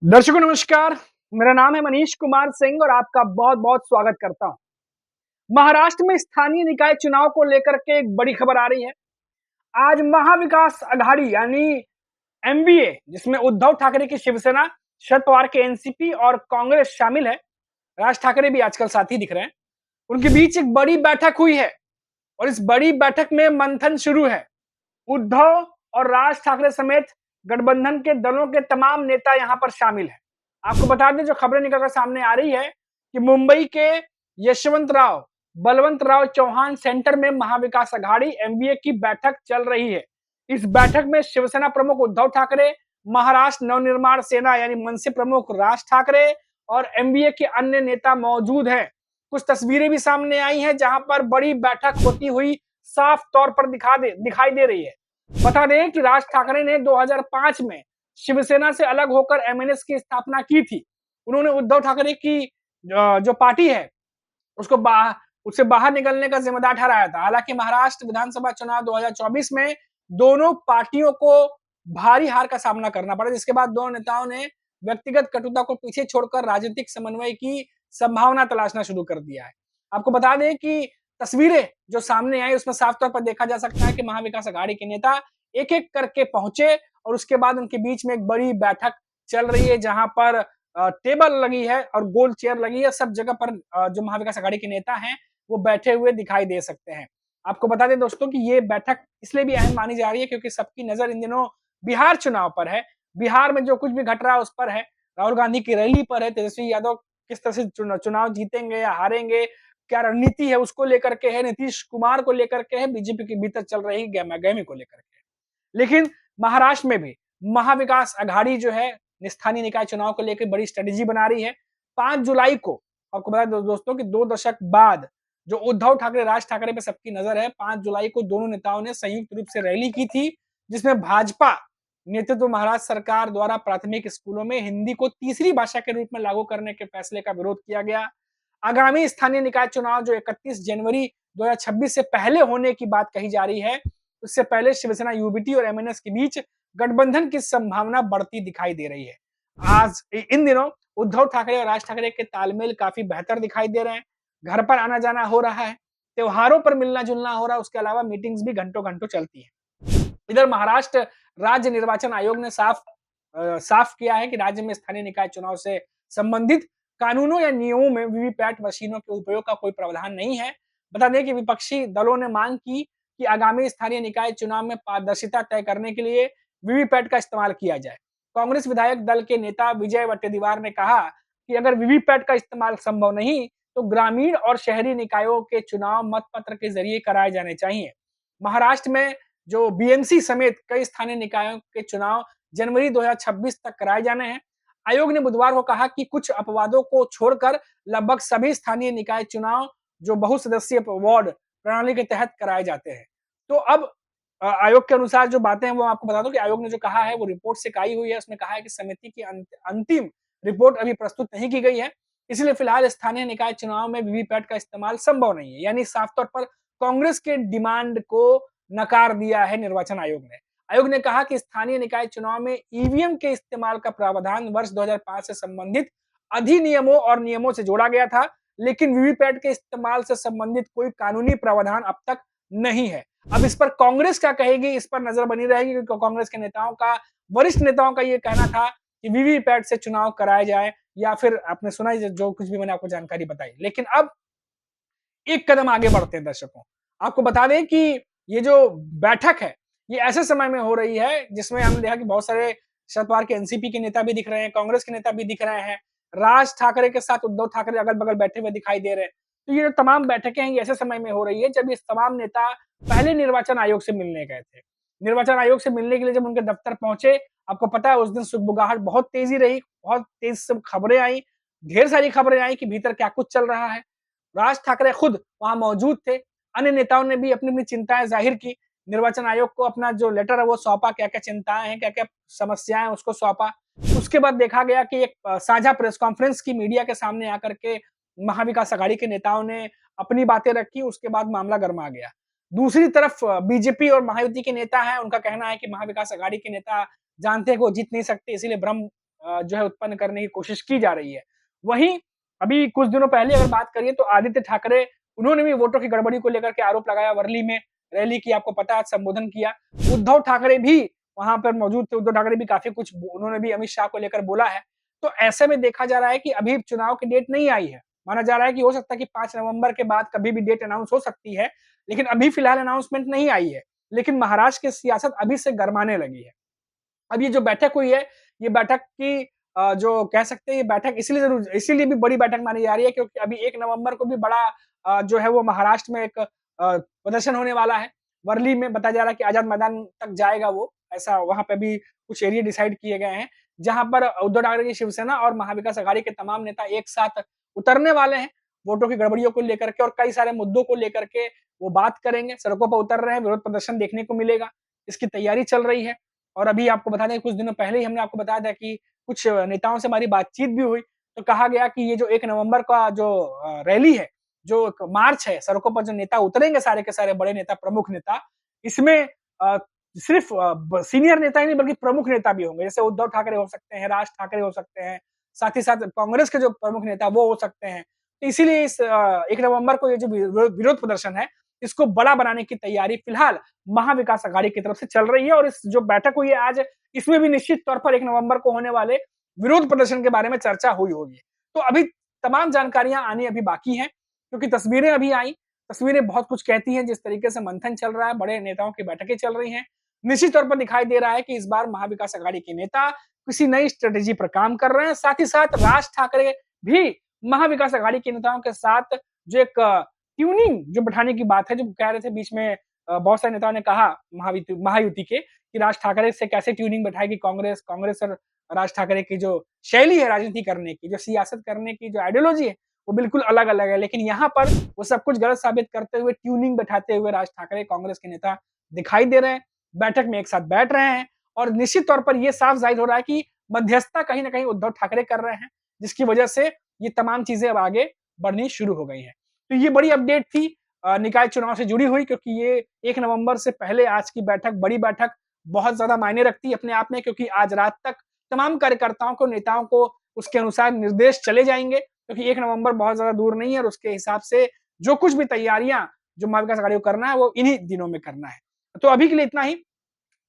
दर्शकों नमस्कार। मेरा नाम है मनीष कुमार सिंह और आपका बहुत बहुत स्वागत करता हूं। महाराष्ट्र में स्थानीय निकाय चुनाव को लेकर के एक बड़ी खबर आ रही है। आज महाविकास अघाड़ी यानी एमवीए, जिसमें उद्धव ठाकरे की शिवसेना, शरद पवार के एनसीपी और कांग्रेस शामिल है। राज ठाकरे भी आजकल साथ ही दिख रहे हैं। उनके बीच एक बड़ी बैठक हुई है और इस बड़ी बैठक में मंथन शुरू है। उद्धव और राज ठाकरे समेत गठबंधन के दलों के तमाम नेता यहां पर शामिल हैं। आपको बता दें, जो खबरें निकलकर सामने आ रही है कि मुंबई के यशवंतराव बलवंतराव चौहान सेंटर में महाविकास अघाड़ी एमवीए की बैठक चल रही है। इस बैठक में शिवसेना प्रमुख उद्धव ठाकरे, महाराष्ट्र नवनिर्माण सेना यानी मनसे प्रमुख राज ठाकरे और एमवीए के अन्य नेता मौजूद हैं। कुछ तस्वीरें भी सामने आई हैं जहां पर बड़ी बैठक होती हुई साफ तौर पर दिखाई दे रही है। बता दें कि राज ठाकरे ने 2005 में शिवसेना से अलग होकर एमएनएस की स्थापना की थी। उन्होंने उद्धव ठाकरे की जो पार्टी है उसको उससे बाहर निकलने का जिम्मेदार ठहराया था। हालांकि महाराष्ट्र विधानसभा चुनाव 2024 में दोनों पार्टियों को भारी हार का सामना करना पड़ा, जिसके बाद दोनों नेताओं ने व्यक्तिगत कटुता को पीछे छोड़कर राजनीतिक समन्वय की संभावना तलाशना शुरू कर दिया है। आपको बता दें कि तस्वीरें जो सामने आई उसमें साफ तौर पर देखा जा सकता है कि महाविकास अघाड़ी के नेता एक एक करके पहुंचे और उसके बाद उनके बीच में एक बड़ी बैठक चल रही है, जहां पर टेबल लगी है और गोल चेयर लगी है। सब जगह पर जो महाविकास अघाड़ी के नेता हैं वो बैठे हुए दिखाई दे सकते हैं। आपको बता दें दोस्तों कि ये बैठक इसलिए भी अहम मानी जा रही है क्योंकि सबकी नजर इन दिनों बिहार चुनाव पर है। बिहार में जो कुछ भी घट रहा है उस पर है। राहुल गांधी की रैली पर है। तेजस्वी यादव किस तरह से चुनाव जीतेंगे या हारेंगे, क्या रणनीति है उसको लेकर के है। नीतीश कुमार को लेकर के है। बीजेपी के भीतर चल रही गहमागहमी को लेकर के। लेकिन महाराष्ट्र में भी महाविकास अघाड़ी जो है स्थानीय निकाय चुनाव को लेकर बड़ी स्ट्रेटेजी बना रही है। 5 जुलाई को आपको बता दें दोस्तों कि 2 दशक बाद जो उद्धव ठाकरे राज ठाकरे पे सबकी नजर है, 5 जुलाई को दोनों नेताओं ने संयुक्त रूप से रैली की थी, जिसमें भाजपा नेतृत्व महाराष्ट्र सरकार द्वारा प्राथमिक स्कूलों में हिंदी को तीसरी भाषा के रूप में लागू करने के फैसले का विरोध किया गया। आगामी स्थानीय निकाय चुनाव जो 31 जनवरी 2026 से पहले होने की बात कही जा रही है, उससे पहले शिवसेना यूबीटी और एमएनएस के बीच गठबंधन की संभावना बढ़ती दिखाई दे रही है। आज इन दिनों उद्धव ठाकरे और राज ठाकरे के तालमेल काफी बेहतर दिखाई दे रहे हैं। घर पर आना जाना हो रहा है, त्योहारों पर मिलना जुलना हो रहा है, उसके अलावा मीटिंग्स भी घंटों घंटों चलती है। इधर महाराष्ट्र राज्य निर्वाचन आयोग ने साफ किया है कि राज्य में स्थानीय निकाय चुनाव से संबंधित कानूनों या नियमों में वीवीपैट मशीनों के उपयोग का कोई प्रावधान नहीं है। बता दें कि विपक्षी दलों ने मांग की कि आगामी स्थानीय निकाय चुनाव में पारदर्शिता तय करने के लिए वीवीपैट का इस्तेमाल किया जाए। कांग्रेस विधायक दल के नेता विजय वट्टेदीवार ने कहा कि अगर वीवीपैट का इस्तेमाल संभव नहीं तो ग्रामीण और शहरी निकायों के चुनाव मतपत्र के जरिए कराए जाने चाहिए। महाराष्ट्र में जो बीएमसी समेत कई स्थानीय निकायों के चुनाव जनवरी 2026 तक कराए जाने हैं। आयोग ने बुधवार को कहा कि कुछ अपवादों को छोड़कर लगभग सभी स्थानीय निकाय चुनाव जो बहुसदस्यीय वार्ड प्रणाली के तहत कराए जाते हैं। तो अब आयोग के अनुसार जो बातें हैं वो आपको बता दूं कि आयोग ने जो कहा है वो रिपोर्ट से आई हुई है। उसमें कहा है कि समिति की अंतिम रिपोर्ट अभी प्रस्तुत नहीं की गई है, इसलिए फिलहाल स्थानीय निकाय चुनाव में वीवीपैट का इस्तेमाल संभव नहीं है। यानी साफ तौर पर कांग्रेस के डिमांड को नकार दिया है निर्वाचन आयोग ने। आयोग ने कहा कि स्थानीय निकाय चुनाव में ईवीएम के इस्तेमाल का प्रावधान वर्ष 2005 से संबंधित अधिनियमों और नियमों से जोड़ा गया था, लेकिन वीवीपैट के इस्तेमाल से संबंधित कोई कानूनी प्रावधान अब तक नहीं है। अब इस पर कांग्रेस क्या कहेगी, इस पर नजर बनी रहेगी क्योंकि कांग्रेस के नेताओं का, वरिष्ठ नेताओं का ये कहना था कि वीवीपैट से चुनाव कराया जाए या फिर आपने सुना ही जो कुछ भी मैंने आपको जानकारी बताई। लेकिन अब एक कदम आगे बढ़ते हैं दर्शकों। आपको बता दें कि ये जो बैठक है, ये ऐसे समय में हो रही है जिसमें हमने देखा कि बहुत सारे शरद पवार के एनसीपी के नेता भी दिख रहे हैं, कांग्रेस के नेता भी दिख रहे हैं, राज ठाकरे के साथ उद्धव ठाकरे अगल-बगल बैठे हुए दिखाई दे रहे हैं। तो ये जो तमाम बैठकें हैं, ये ऐसे समय में हो रही है जब ये तमाम नेता पहले निर्वाचन आयोग से मिलने गए थे। निर्वाचन आयोग से मिलने के लिए जब उनके दफ्तर पहुंचे, आपको पता है उस दिन सुगबुगाहट बहुत तेजी रही, बहुत तेज से खबरें आई, ढेर सारी खबरें आई कि भीतर क्या कुछ चल रहा है। राज ठाकरे खुद वहां मौजूद थे। अन्य नेताओं ने भी अपनी-अपनी चिंताएं जाहिर की। निर्वाचन आयोग को अपना जो लेटर है वो सौंपा, क्या-क्या चिंताएं हैं, क्या-क्या समस्याएं उसको सौंपा। उसके बाद देखा गया कि एक साझा प्रेस कॉन्फ्रेंस की मीडिया के सामने आकर के महाविकास अघाड़ी के नेताओं ने अपनी बातें रखी, उसके बाद मामला गरमा गया। दूसरी तरफ बीजेपी और महायुति के नेता हैं, उनका कहना है कि महाविकास अघाड़ी के नेता जानते हैं कि वो जीत नहीं सकते, इसीलिए भ्रम जो है उत्पन्न करने की कोशिश की जा रही है। वहीं अभी कुछ दिनों पहले अगर बात करिए तो आदित्य ठाकरे, उन्होंने भी वोटों की गड़बड़ी को लेकर के आरोप लगाया, वर्ली में रैली की, आपको पता है, संबोधन किया। उद्धव ठाकरे भी वहां पर मौजूद थे, उद्धव ठाकरे भी काफी कुछ उन्होंने भी अमित शाह को लेकर बोला है। तो ऐसे में देखा जा रहा है कि अभी चुनाव की डेट नहीं आई है, माना जा रहा है कि हो सकता है कि 5 नवंबर के बाद कभी भी डेट अनाउंस हो सकती है, लेकिन अभी फिलहाल अनाउंसमेंट नहीं आई है। लेकिन महाराष्ट्र की सियासत अभी से गरमाने लगी है। अब ये जो बैठक हुई है, ये बैठक की जो कह सकते हैं, ये बैठक इसीलिए भी बड़ी बैठक मानी जा रही है क्योंकि अभी 1 नवंबर को भी बड़ा जो है वो महाराष्ट्र में एक प्रदर्शन होने वाला है। वर्ली में बताया जा रहा है कि आजाद मैदान तक जाएगा वो, ऐसा वहाँ पे भी कुछ एरिया डिसाइड किए गए हैं, जहाँ पर उद्धव ठाकरे की शिवसेना और महाविकास आघाड़ी के तमाम नेता एक साथ उतरने वाले हैं, वोटों की गड़बड़ियों को लेकर के और कई सारे मुद्दों को लेकर के वो बात करेंगे, सड़कों पर उतर रहे हैं, विरोध प्रदर्शन देखने को मिलेगा, इसकी तैयारी चल रही है। और अभी आपको बता दें, कुछ दिनों पहले ही हमने आपको बताया था कि कुछ नेताओं से हमारी बातचीत भी हुई, तो कहा गया कि ये जो 1 नवंबर का जो रैली है, जो एक मार्च है, सड़कों पर जो नेता उतरेंगे सारे के सारे बड़े नेता, प्रमुख नेता, इसमें सिर्फ सीनियर नेता ही नहीं बल्कि प्रमुख नेता भी होंगे। जैसे उद्धव ठाकरे हो सकते हैं, राज ठाकरे हो सकते हैं, साथ ही साथ कांग्रेस के जो प्रमुख नेता वो हो सकते हैं। तो इसीलिए इस 1 नवंबर को ये जो विरोध प्रदर्शन है, इसको बड़ा बनाने की तैयारी फिलहाल महाविकास आघाड़ी की तरफ से चल रही है और इस जो बैठक हुई है आज, इसमें भी निश्चित तौर पर 1 नवंबर को होने वाले विरोध प्रदर्शन के बारे में चर्चा हुई होगी। तो अभी तमाम जानकारियां आनी अभी बाकी हैं, क्योंकि तस्वीरें अभी आई, तस्वीरें बहुत कुछ कहती हैं, जिस तरीके से मंथन चल रहा है, बड़े नेताओं की बैठकें चल रही हैं। निश्चित तौर पर दिखाई दे रहा है कि इस बार महाविकास आघाड़ी के नेता किसी नई स्ट्रेटेजी पर काम कर रहे हैं। साथ ही साथ राज ठाकरे भी महाविकास आघाड़ी के नेताओं के साथ जो एक ट्यूनिंग जो बिठाने की बात है, जो कह रहे थे बीच में बहुत सारे नेताओं ने कहा महायुति के कि राज ठाकरे से कैसे ट्यूनिंग बैठाएगी कांग्रेस, कांग्रेस और राज ठाकरे की जो शैली है राजनीति करने की, जो सियासत करने की जो आइडियोलॉजी है, वो बिल्कुल अलग-अलग है। लेकिन यहाँ पर वो सब कुछ गलत साबित करते हुए, ट्यूनिंग बैठाते हुए राज ठाकरे कांग्रेस के नेता दिखाई दे रहे हैं, बैठक में एक साथ बैठ रहे हैं और निश्चित तौर पर ये साफ ज़ाहिर हो रहा है कि मध्यस्थता कहीं न कहीं उद्धव ठाकरे कर रहे हैं, जिसकी वजह से ये तमाम चीज़ें अब आगे बढ़नी शुरू हो गई हैं। तो ये बड़ी अपडेट थी निकाय चुनाव से जुड़ी हुई, क्योंकि ये 1 नवंबर से पहले आज की बैठक, बड़ी बैठक बहुत ज़्यादा मायने रखती है अपने आप में, क्योंकि आज रात तक तमाम कार्यकर्ताओं को, नेताओं को उसके अनुसार निर्देश चले जाएँगे, क्योंकि 1 नवंबर बहुत ज़्यादा दूर नहीं है और उसके हिसाब से जो कुछ भी तैयारियाँ जो महाविकास आघाड़ी को करना है, वो इन्हीं दिनों में करना है। तो अभी के लिए इतना ही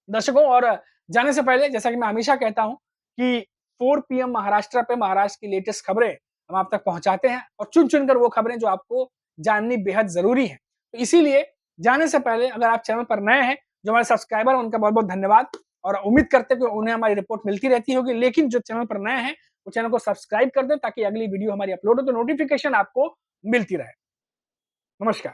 दर्शकों, और जाने से पहले जैसा कि मैं हमेशा कहता हूँ कि 4 पीएम महाराष्ट्र पे महाराष्ट्र की लेटेस्ट खबरें हम आप तक पहुँचाते हैं और चुन-चुन कर वो खबरें जो आपको जाननी बेहद ज़रूरी है। तो इसीलिए जाने से पहले अगर आप चैनल पर नए हैं, जो हमारे सब्सक्राइबर हैं उनका बहुत-बहुत धन्यवाद और उम्मीद करते हैं कि उन्हें हमारी रिपोर्ट मिलती रहती होगी। लेकिन जो चैनल पर नए हैं, वो चैनल को सब्सक्राइब कर दें ताकि अगली वीडियो हमारी अपलोड हो तो नोटिफ़िकेशन आपको मिलती रहे। नमस्कार।